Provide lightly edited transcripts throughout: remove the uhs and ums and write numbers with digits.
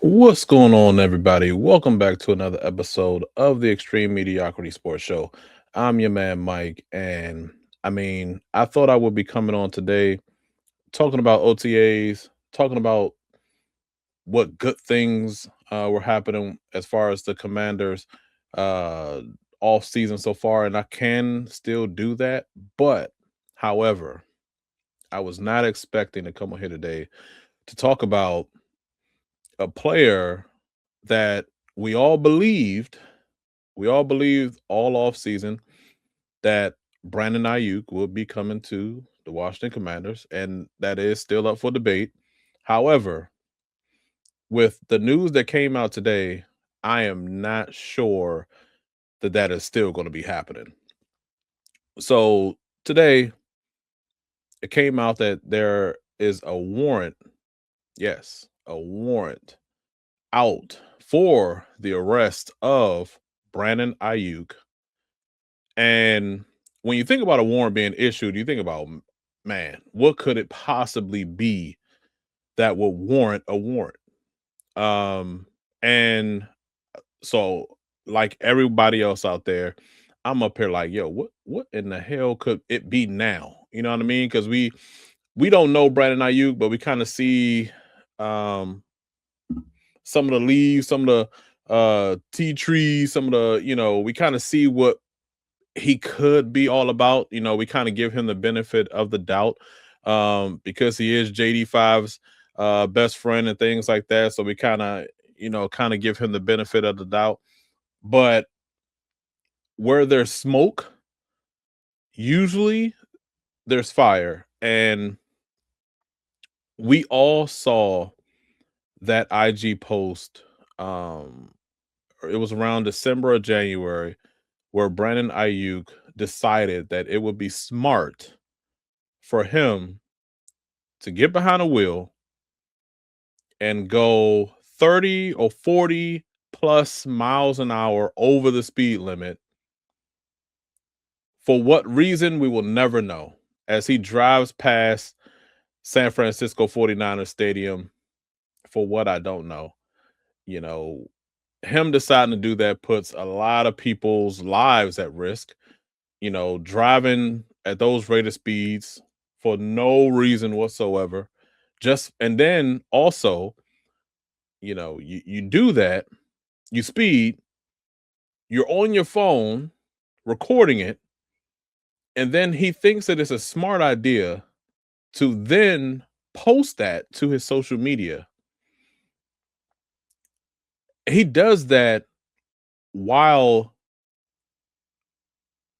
What's going on, everybody? Welcome back to another episode of the Extreme Mediocrity Sports Show. I'm your man, Mike, and I thought I would be coming on today talking about OTAs, talking about what good things were happening as far as the Commanders uh, off season so far, and I can still do that. But, however, I was not expecting to come on here today to talk about a player that we all believed all off season that Brandon Aiyuk would be coming to the Washington Commanders, and that is still up for debate. However, with the news that came out today, I am not sure that that is still going to be happening. So today, it came out that there is a warrant, yes, a warrant out for the arrest of Brandon Aiyuk. And when you think about a warrant being issued, you think about, man, what could it possibly be that would warrant a warrant? Um, and so, like everybody else out there, I'm up here like, yo, what in the hell could it be now? You know what I mean? Because we don't know Brandon Ayuk, but we kind of see um some of the leaves, some of the tea trees, some of the, we kind of see what he could be all about. We kind of give him the benefit of the doubt because he is JD5's best friend and things like that. So we kind of give him the benefit of the doubt. But where there's smoke, usually there's fire. And we all saw that IG post. It was around December or January where Brandon Ayuk decided that it would be smart for him to get behind a wheel and go 30 or 40 plus miles an hour over the speed limit. For what reason, we will never know. As he drives past San Francisco 49ers Stadium, for what I don't know, you know, him deciding to do that puts a lot of people's lives at risk, driving at those rate of speeds for no reason whatsoever. And then also, you do that, you speed, you're on your phone recording it, and then he thinks that it's a smart idea to then post that to his social media. He does that while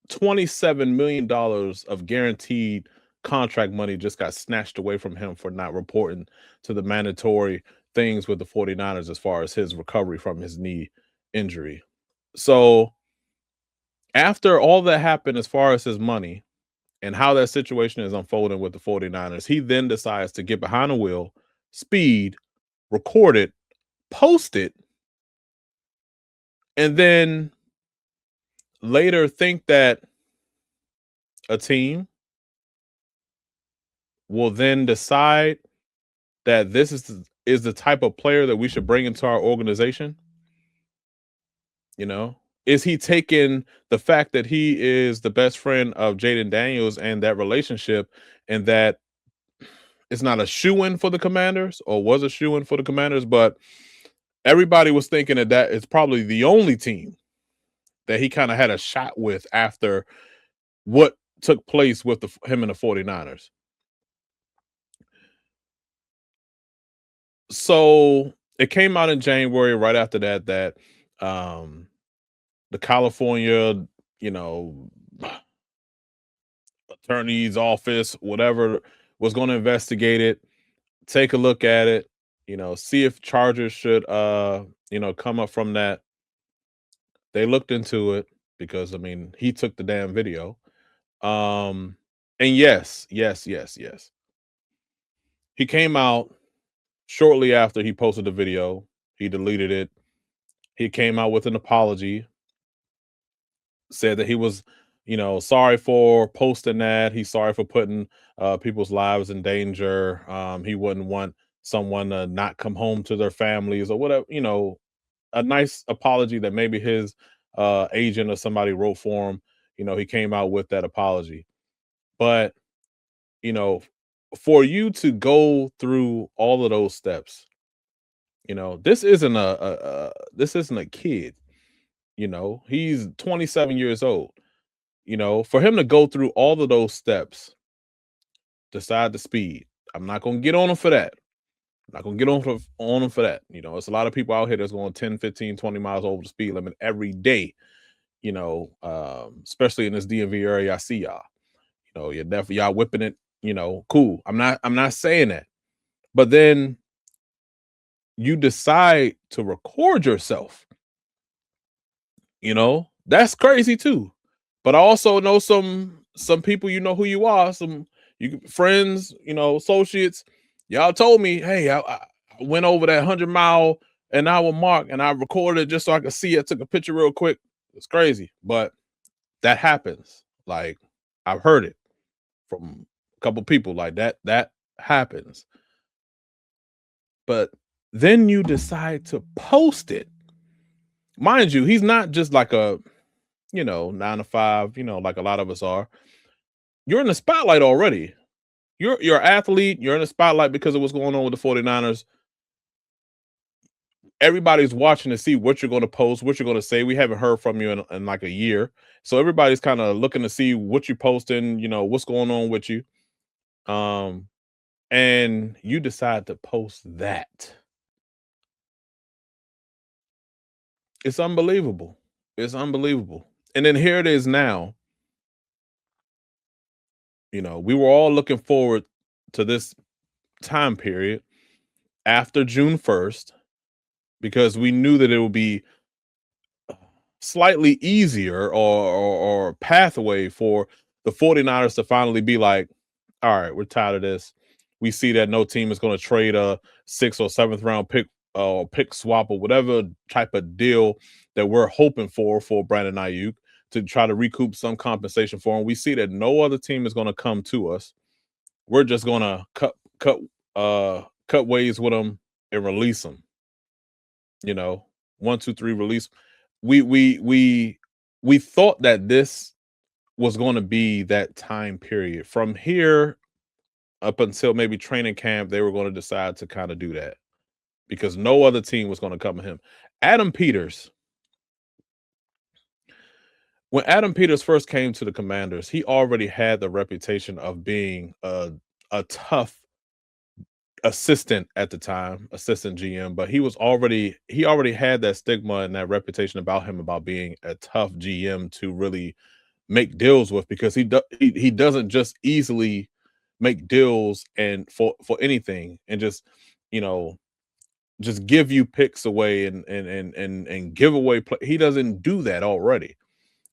$27 million of guaranteed contract money just got snatched away from him for not reporting to the mandatory things with the 49ers as far as his recovery from his knee injury. So after all that happened as far as his money and how that situation is unfolding with the 49ers, he then decides to get behind the wheel, speed, record it, post it, and then later think that a team will then decide that this is the type of player that we should bring into our organization. You know, is he taking the fact that he is the best friend of Jaden Daniels and that relationship, and that it's not a shoe-in for the Commanders, or was a shoe-in for the Commanders, but everybody was thinking that it's probably the only team that he kind of had a shot with after what took place with him and the 49ers. So it came out in January right after that um the California, you know, attorney's office, whatever, was going to investigate it, take a look at it, see if charges should come up from that. They looked into it because he took the damn video. Um and yes. He came out shortly after he posted the video. He deleted it. He came out with an apology, said that he was, sorry for posting that. He's sorry for putting people's lives in danger. He wouldn't want someone to not come home to their families or whatever, a nice apology that maybe his agent or somebody wrote for him. He came out with that apology. But, you know, for you to go through all of those steps, this isn't this isn't a kid. He's 27 years old. For him to go through all of those steps, decide the speed. I'm not gonna get on him for that. I'm not gonna get on him for that. It's a lot of people out here that's going 10, 15, 20 miles over the speed limit every day. Especially in this DMV area, I see y'all. You're definitely y'all whipping it. Cool. I'm not saying that, but then you decide to record yourself. That's crazy too. But I also know some people, who you are, some friends, associates. Y'all told me, hey, I went over that 100-mile-an-hour mark and I recorded it just so I could see it. Took a picture real quick. It's crazy, but that happens. Like, I've heard it from a couple people like that. That happens. But then you decide to post it. Mind you, he's not just like a 9 to 5, like a lot of us are. You're in the spotlight already. You're an athlete. You're in the spotlight because of what's going on with the 49ers. Everybody's watching to see what you're going to post, what you're going to say. We haven't heard from you in like a year. So everybody's kind of looking to see what you're posting, what's going on with you. And you decide to post that. It's unbelievable. It's unbelievable. And then here it is now. We were all looking forward to this time period after June 1st because we knew that it would be slightly easier or pathway for the 49ers to finally be like, all right, we're tired of this. We see that no team is going to trade a 6th or 7th round pick or pick swap or whatever type of deal that we're hoping for Brandon Aiyuk to try to recoup some compensation for him. We see that no other team is going to come to us. We're just going to cut ways with them and release them. 1, 2, 3, release. We thought that this was going to be that time period. From here up until maybe training camp, they were going to decide to kind of do that because no other team was going to come to him. Adam Peters. When Adam Peters first came to the Commanders, he already had the reputation of being a tough assistant at the time, assistant GM, but he already had that stigma and that reputation about him about being a tough GM to really make deals with because he doesn't just easily make deals and for anything and just just give you picks away and give away play. He doesn't do that already.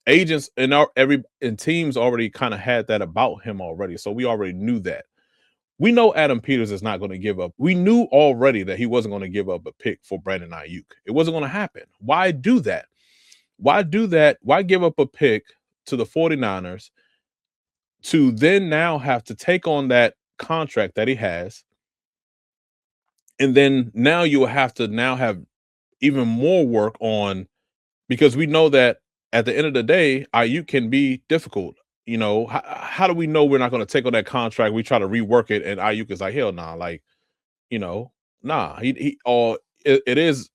Agents and teams already kind of had that about him already, so we already knew that. We know Adam Peters is not going to give up. We knew already that he wasn't going to give up a pick for Brandon Aiyuk. It wasn't going to happen. Why do that? Why do that? Why give up a pick to the 49ers to then now have to take on that contract that he has? And then now you will have to now have even more work on because we know that at the end of the day, Aiyuk can be difficult. How do we know we're not going to take on that contract? We try to rework it, and Aiyuk is like, hell nah, like, nah. It is,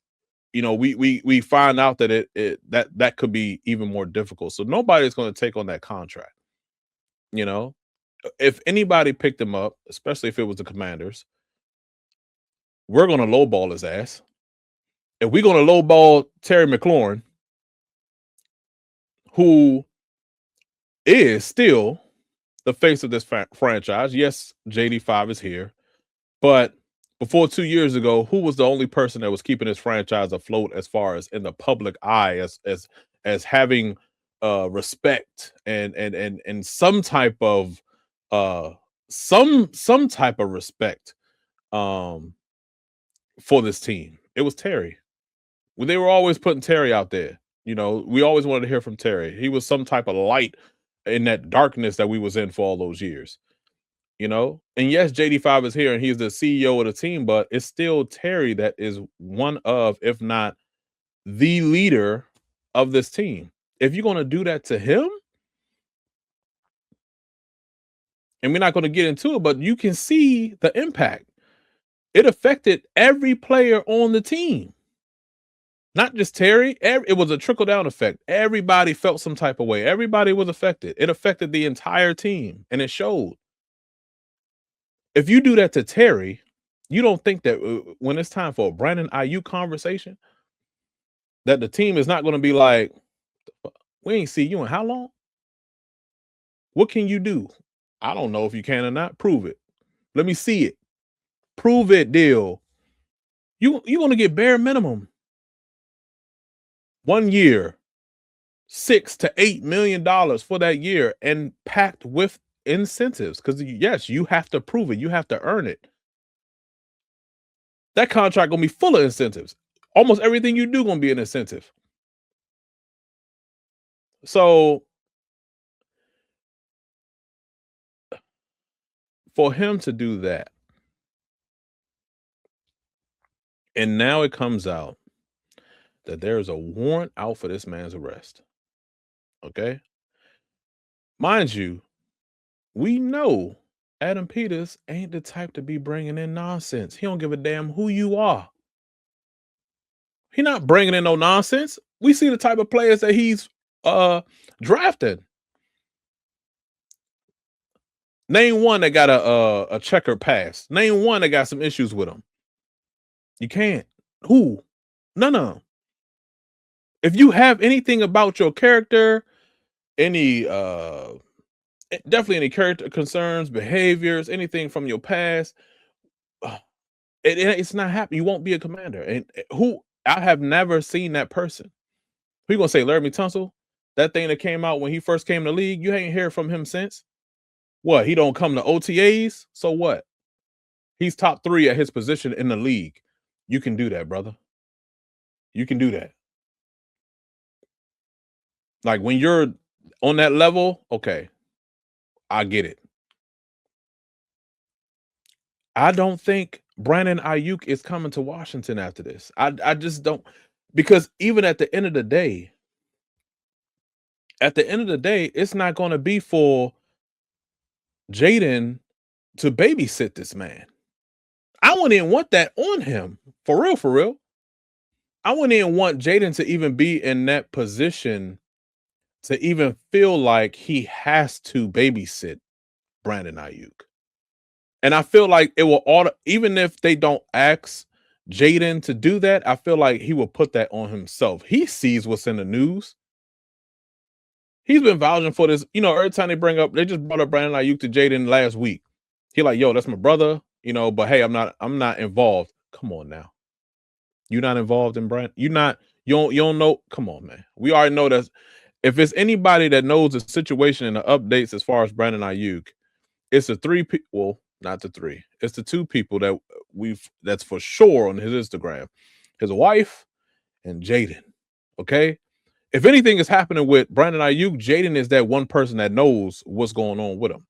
we find out that that could be even more difficult. So nobody's going to take on that contract. If anybody picked him up, especially if it was the Commanders, we're going to lowball his ass. If we're going to lowball Terry McLaurin, who is still the face of this franchise. Yes, JD5 is here, but before 2 years ago, who was the only person that was keeping this franchise afloat as far as in the public eye as having respect and some type of some type of respect for this team? It was Terry. When they were always putting Terry out there. We always wanted to hear from Terry. He was some type of light in that darkness that we was in for all those years. you know. And yes, JD5 is here and he's the CEO of the team, but it's still Terry that is one of, if not the leader of this team. If you're going to do that to him, and we're not going to get into it, but you can see the impact. It affected every player on the team, not just Terry. It was a trickle down effect. Everybody felt some type of way. Everybody was affected. It affected the entire team, and it showed. If you do that to Terry, you don't think that when it's time for a Brandon Aiyuk conversation, that the team is not going to be like, we ain't see you in how long? What can you do? I don't know if you can or not. Prove it. Let me see it. Prove it, deal. You're going to get bare minimum. 1 year, $6 to $8 million for that year, and packed with incentives. Because yes, you have to prove it. You have to earn it. That contract gonna be full of incentives. Almost everything you do gonna be an incentive. So for him to do that, and now it comes out that there is a warrant out for this man's arrest. Okay, mind you, we know Adam Peters ain't the type to be bringing in nonsense. He don't give a damn who you are. He not bringing in no nonsense. We see the type of players that he's drafted. Name one that got a checker pass. Name one that got some issues with him. You can't. Who? None of them. If you have anything about your character, any definitely any character concerns, behaviors, anything from your past, uh, it's not happening. You won't be a commander. And who I have never seen that person. Who you gonna say, Laramie Tunsil? That thing that came out when he first came to the league, you ain't hear from him since. What? He don't come to OTAs? So what? He's top 3 at his position in the league. You can do that, brother. You can do that. Like when you're on that level, okay, I get it. I don't think Brandon Aiyuk is coming to Washington after this. I just don't, because even at the end of the day, it's not going to be for Jaden to babysit this man. I wouldn't even want that on him. For real, for real. I wouldn't even want Jaden to even be in that position to even feel like he has to babysit Brandon Aiyuk. And I feel like it will even if they don't ask Jaden to do that, I feel like he will put that on himself. He sees what's in the news. He's been vouching for this. You know, every time they just brought up Brandon Ayuk to Jaden last week. He like, yo, that's my brother, you know, but hey, I'm not involved. Come on now. You're not involved in Brand. You don't know. Come on, man. We already know that if it's anybody that knows the situation and the updates as far as Brandon Ayuk, it's the three people. Well, not the three. It's the two people that that's for sure on his Instagram. His wife and Jaden. Okay. If anything is happening with Brandon Ayuk, Jaden is that one person that knows what's going on with him.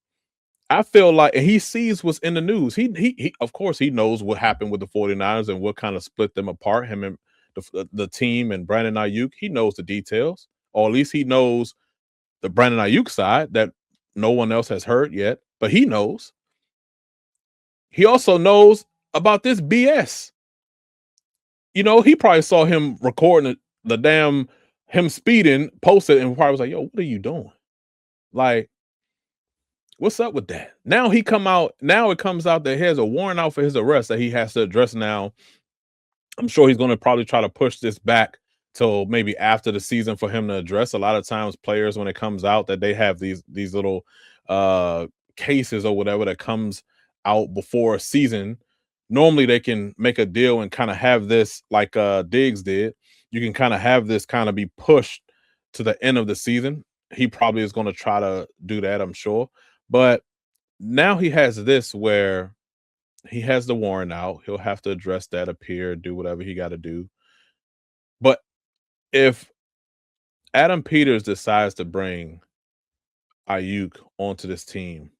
I feel like, and he sees what's in the news. He of course he knows what happened with the 49ers and what kind of split them apart, him and the team and Brandon Ayuk. He knows the details, or at least he knows the Brandon Ayuk side that no one else has heard yet, but he knows. He also knows about this BS. You know, he probably saw him recording the damn him speeding, posted, and probably was like, "Yo, what are you doing? Like, what's up with that?" Now he come out. Now it comes out that he has a warrant out for his arrest that he has to address now. I'm sure he's going to probably try to push this back till maybe after the season for him to address. A lot of times, players when it comes out that they have these little uh cases or whatever that comes out before a season, normally they can make a deal and kind of have this like Diggs did. You can kind of have this kind of be pushed to the end of the season. He probably is going to try to do that, I'm sure. But now he has this where he has the warrant out. He'll have to address that, appear, do whatever he got to do. But if Adam Peters decides to bring Ayuk onto this team,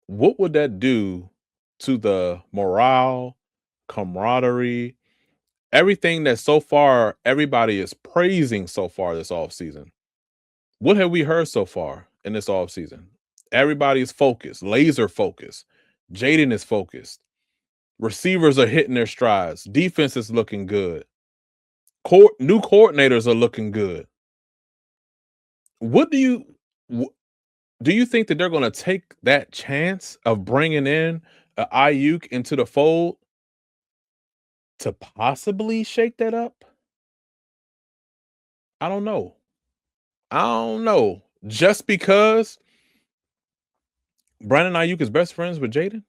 What would that do to the morale, camaraderie, everything that so far everybody is praising so far this offseason? What have we heard so far in this offseason? Everybody's focused, laser focused. Jaden is focused. Receivers are hitting their strides. Defense is looking good. New coordinators are looking good. What do you think that they're going to take that chance of bringing in a Ayuk into the fold to possibly shake that up? I don't know. I don't know. Just because Brandon Aiyuk is best friends with Jaden?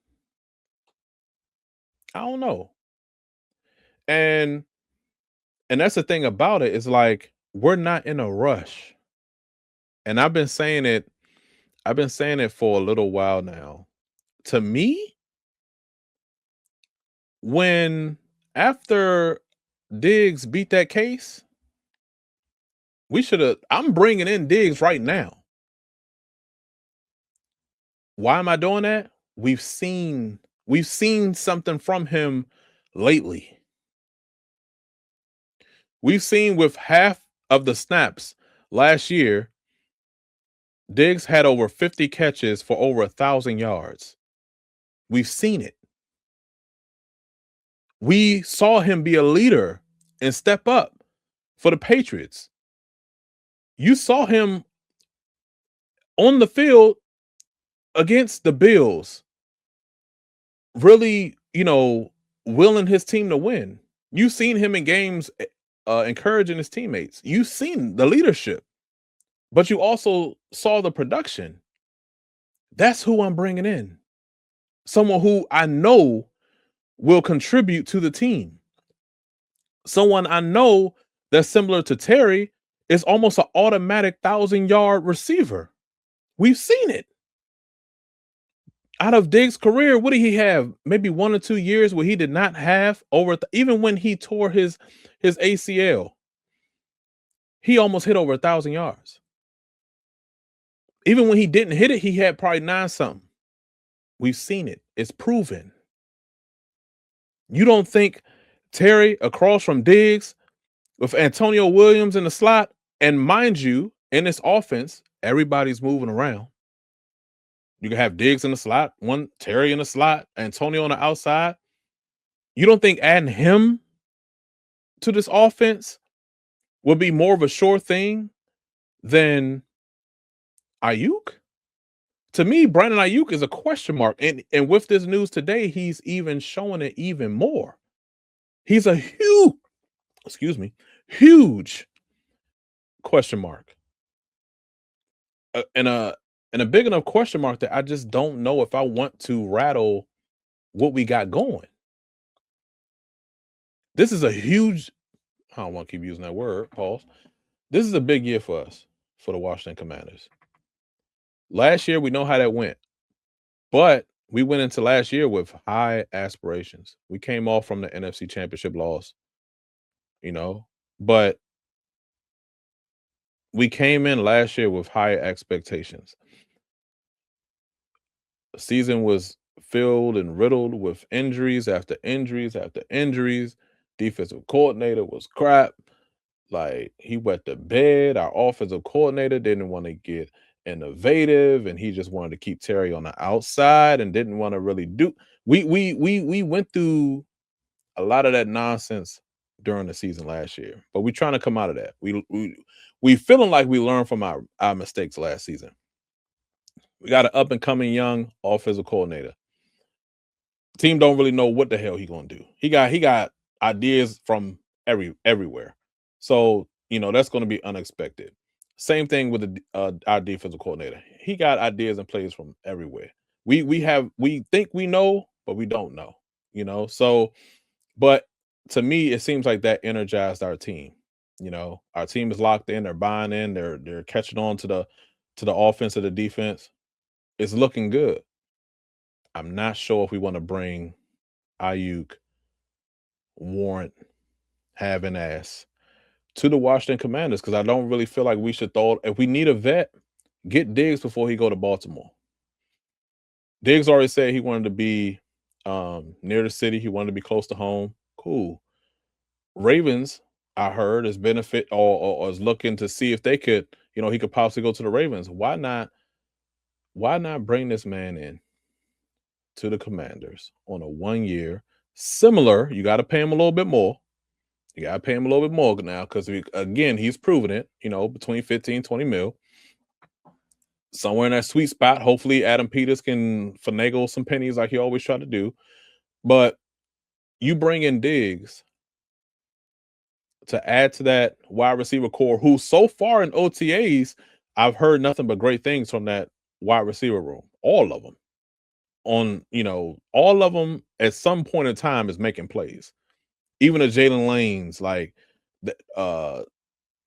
I don't know. And that's the thing about it is like we're not in a rush. And I've been saying it for a little while now. To me, when after Diggs beat that case, we should have. I'm bringing in Diggs right now. Why am I doing that? We've seen something from him lately. We've seen with half of the snaps last year, Diggs had over 50 catches for over 1,000 yards. We've seen it. We saw him be a leader and step up for the Patriots. You saw him on the field against the Bills, really, willing his team to win. You've seen him in games encouraging his teammates. You've seen the leadership, but you also saw the production. That's who I'm bringing in. Someone who I know will contribute to the team. Someone I know that's similar to Terry is almost an automatic 1,000-yard receiver. We've seen it. Out of Diggs' career, what did he have? Maybe 1 or 2 years where he did not have even when he tore his ACL, he almost hit over 1,000 yards. Even when he didn't hit it, he had probably 9 something. We've seen it. It's proven. You don't think Terry across from Diggs with Antonio Williams in the slot, and mind you, in this offense, everybody's moving around. You can have Diggs in the slot, Terry in the slot, Antonio on the outside. You don't think adding him to this offense would be more of a sure thing than Aiyuk? To me, Brandon Aiyuk is a question mark. And with this news today, he's even showing it even more. He's a huge question mark. And a big enough question mark that I just don't know if I want to rattle what we got going. This is a huge, I don't want to keep using that word, pause. This is a big year for us, for the Washington Commanders. Last year, we know how that went. But we went into last year with high aspirations. We came off from the NFC Championship loss, but we came in last year with high expectations. The season was filled and riddled with injuries after injuries after injuries. Defensive coordinator was crap. Like, he wet the bed. Our offensive coordinator didn't want to get innovative, and he just wanted to keep Terry on the outside and didn't want to really do. We went through a lot of that nonsense during the season last year, but we're trying to come out of that. We feeling like we learned from our mistakes last season. We got an up and coming young offensive coordinator. Team don't really know what the hell he gonna do. He got ideas from everywhere. So, that's going to be unexpected. Same thing with our defensive coordinator. He got ideas and plays from everywhere. We think we know, but we don't know. So, but to me, it seems like that energized our team. Our team is locked in, they're buying in, they're catching on to the offense of the defense. It's looking good. I'm not sure if we want to bring Ayuk, Warrant, having ass to the Washington Commanders, because I don't really feel like we should if we need a vet, get Diggs before he go to Baltimore. Diggs already said he wanted to be near the city. He wanted to be close to home. Cool. Ravens, I heard, is benefit or is looking to see if they could, he could possibly go to the Ravens. Why not? Why not bring this man in to the Commanders on a 1 year similar? You got to pay him a little bit more. You got to pay him a little bit more now because again, he's proven it. Between 15, 20 mil, somewhere in that sweet spot. Hopefully, Adam Peters can finagle some pennies like he always tried to do. But you bring in Diggs to add to that wide receiver core, who so far in OTAs, I've heard nothing but great things from that wide receiver room. All of them all of them at some point in time is making plays. Even the Jalen Lanes, like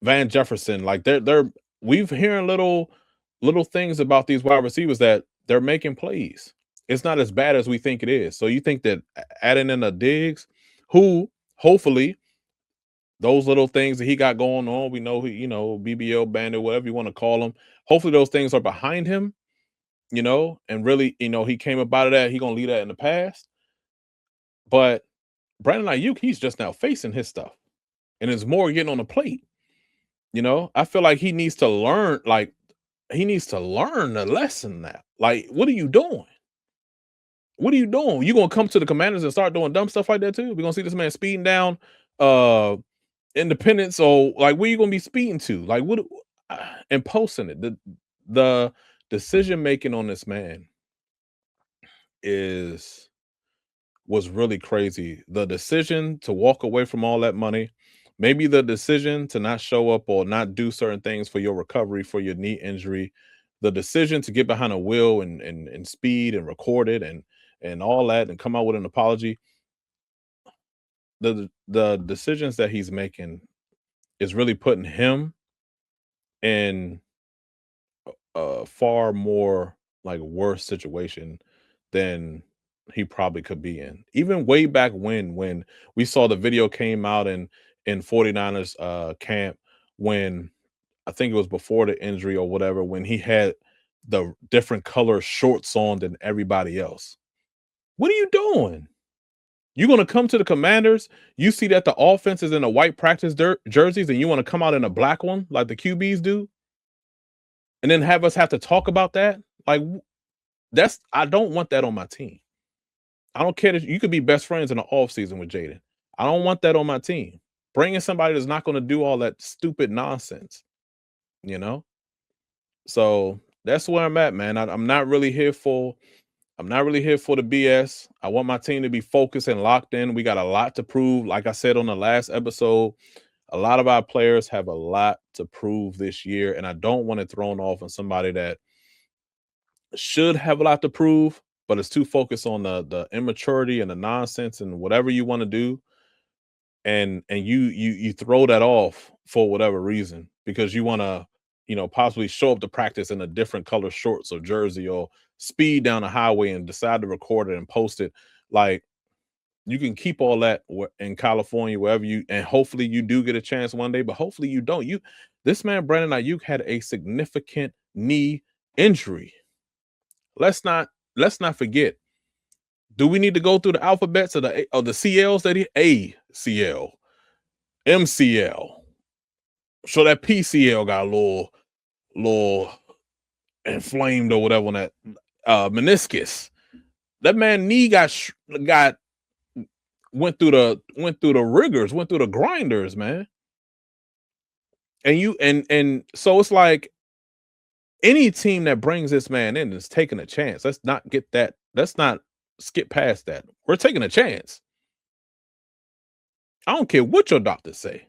Van Jefferson, like they're we've hearing little things about these wide receivers that they're making plays. It's not as bad as we think it is. So you think that adding in a Diggs, who hopefully those little things that he got going on, we know BBL bandit, whatever you want to call him. Hopefully those things are behind him, and really, he came up out of that. He gonna leave that in the past. But Brandon Aiyuk, he's just now facing his stuff, and it's more getting on the plate. I feel like he needs to learn. Like he needs to learn the lesson now. Like, what are you doing? What are you doing? You gonna come to the Commanders and start doing dumb stuff like that too? We're gonna see this man speeding down Independence, or like where you gonna be speeding to? Like what and posting it. The decision making on this man is was really crazy. The decision to walk away from all that money, maybe the decision to not show up or not do certain things for your recovery for your knee injury, the decision to get behind a wheel and speed and record it and all that and come out with an apology. The decisions that he's making is really putting him in a far more like worse situation than he probably could be in. Even way back when we saw the video came out in 49ers camp, when I think it was before the injury or whatever, when he had the different color shorts on than everybody else. What are you doing? You're going to come to the Commanders, you see that the offense is in a white practice jerseys, and you want to come out in a black one like the QBs do, and then have us have to talk about that? Like, I don't want that on my team. I don't care that you could be best friends in the off season with Jaden. I don't want that on my team. Bringing somebody that's not going to do all that stupid nonsense, you know. So that's where I'm at, man. I'm not really here for. I'm not really here for the BS. I want my team to be focused and locked in. We got a lot to prove. Like I said on the last episode, a lot of our players have a lot to prove this year, and I don't want it thrown off on somebody that should have a lot to prove, but it's too focused on the immaturity and the nonsense and whatever you want to do, and you throw that off for whatever reason because you want to possibly show up to practice in a different color shorts or jersey, or speed down the highway and decide to record it and post it. Like, you can keep all that in California, wherever you, and hopefully you do get a chance one day, but hopefully you don't. This man Brandon Aiyuk had a significant knee injury. Let's not forget. Do we need to go through the alphabets of the CLs that he ACL, MCL? So that PCL got a little inflamed or whatever on that meniscus. That man knee got went through the rigors, went through the grinders, man. And so it's like any team that brings this man in is taking a chance. Let's not get that. Let's not skip past that. We're taking a chance. I don't care what your doctors say.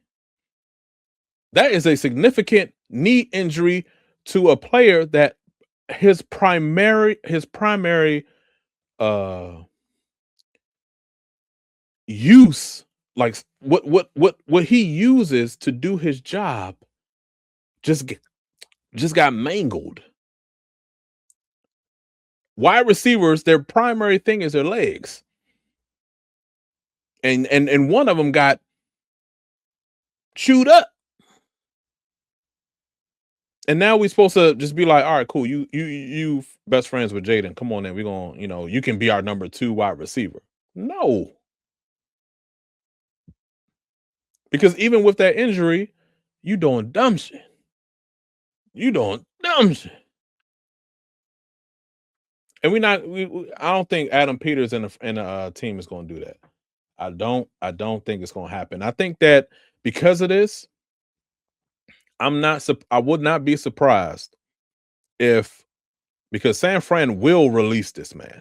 That is a significant knee injury to a player that his primary uh use, like what he uses to do his job, just got mangled. Wide receivers, their primary thing is their legs, and one of them got chewed up. And now we supposed to just be like, all right, cool. You best friends with Jaden. Come on in. We're gonna, you can be our number 2 wide receiver. No, because even with that injury, you doing dumb shit. You doing dumb shit. And I don't think Adam Peters in a team is gonna do that. I don't think it's gonna happen. I think that because of this, I would not be surprised if because San Fran will release this man.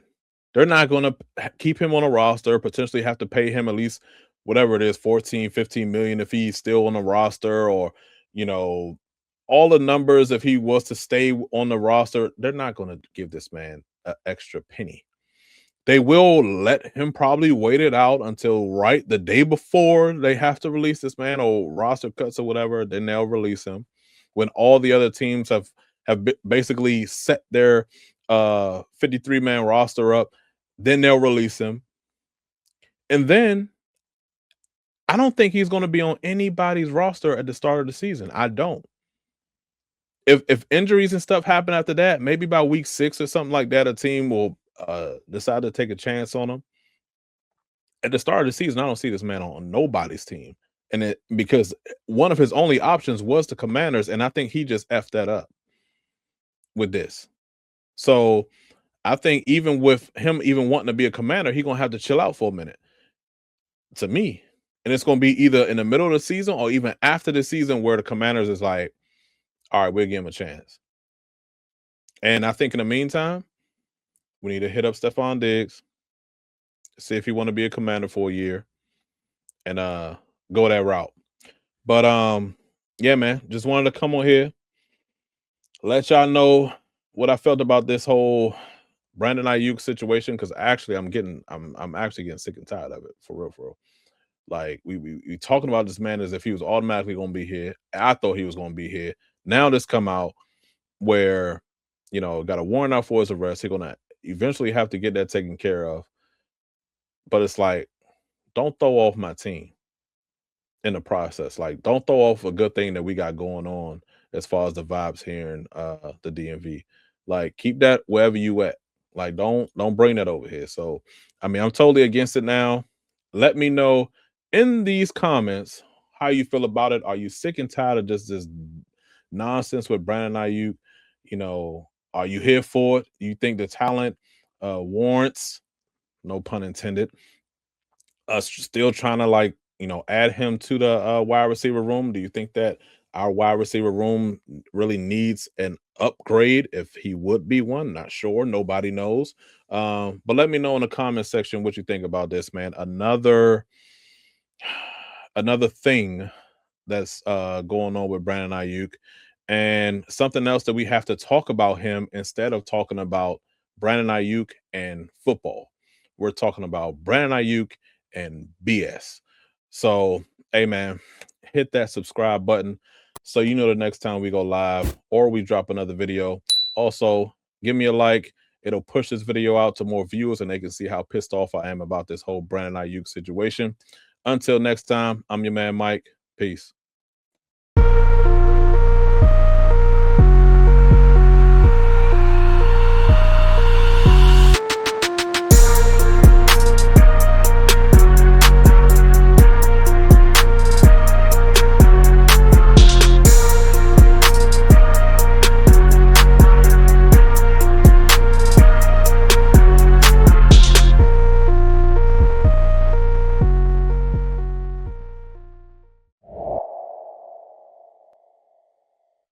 They're not going to keep him on a roster, potentially have to pay him at least whatever it is, 14, 15 million if he's still on the roster or, you know, all the numbers if he was to stay on the roster. They're not going to give this man an extra penny. They will let him probably wait it out until right the day before they have to release this man or roster cuts or whatever. Then they'll release him when all the other teams have basically set their 53-man roster up. Then they'll release him, and then I don't think he's going to be on anybody's roster at the start of the season. I don't. If injuries and stuff happen after that, maybe by week 6 or something like that, a team will decide to take a chance on him. At the start of the season, I don't see this man on nobody's team. And it because one of his only options was the Commanders, and I think he just effed that up with this. So I think even with him even wanting to be a Commander, he's gonna have to chill out for a minute. To me, and it's gonna be either in the middle of the season or even after the season where the Commanders is like, all right, we'll give him a chance. And I think in the meantime, we need to hit up Stephon Diggs, see if he want to be a Commander for a year, and go that route. But yeah, man, just wanted to come on here, let y'all know what I felt about this whole Brandon Aiyuk situation because actually I'm actually getting sick and tired of it for real, for real. Like we talking about this man as if he was automatically going to be here. I thought he was going to be here. Now this come out where got a warrant out for his arrest. He's going to eventually have to get that taken care of. But it's like, don't throw off my team in the process. Like, don't throw off a good thing that we got going on as far as the vibes here in the DMV. Like, keep that wherever you at. Like, don't bring that over here. So, I mean, I'm totally against it now. Let me know in these comments how you feel about it. Are you sick and tired of just this nonsense with Brandon Aiyuk? Are you here for it? You think the talent warrants, no pun intended, us still trying to add him to the wide receiver room? Do you think that our wide receiver room really needs an upgrade if he would be one? Not sure. Nobody knows. But let me know in the comment section what you think about this, man. Another thing that's going on with Brandon Aiyuk, and something else that we have to talk about him instead of talking about Brandon Aiyuk and football. We're talking about Brandon Aiyuk and BS. So, hey man, hit that subscribe button so you know the next time we go live or we drop another video. Also, give me a like. It'll push this video out to more viewers and they can see how pissed off I am about this whole Brandon Aiyuk situation. Until next time, I'm your man Mike. Peace.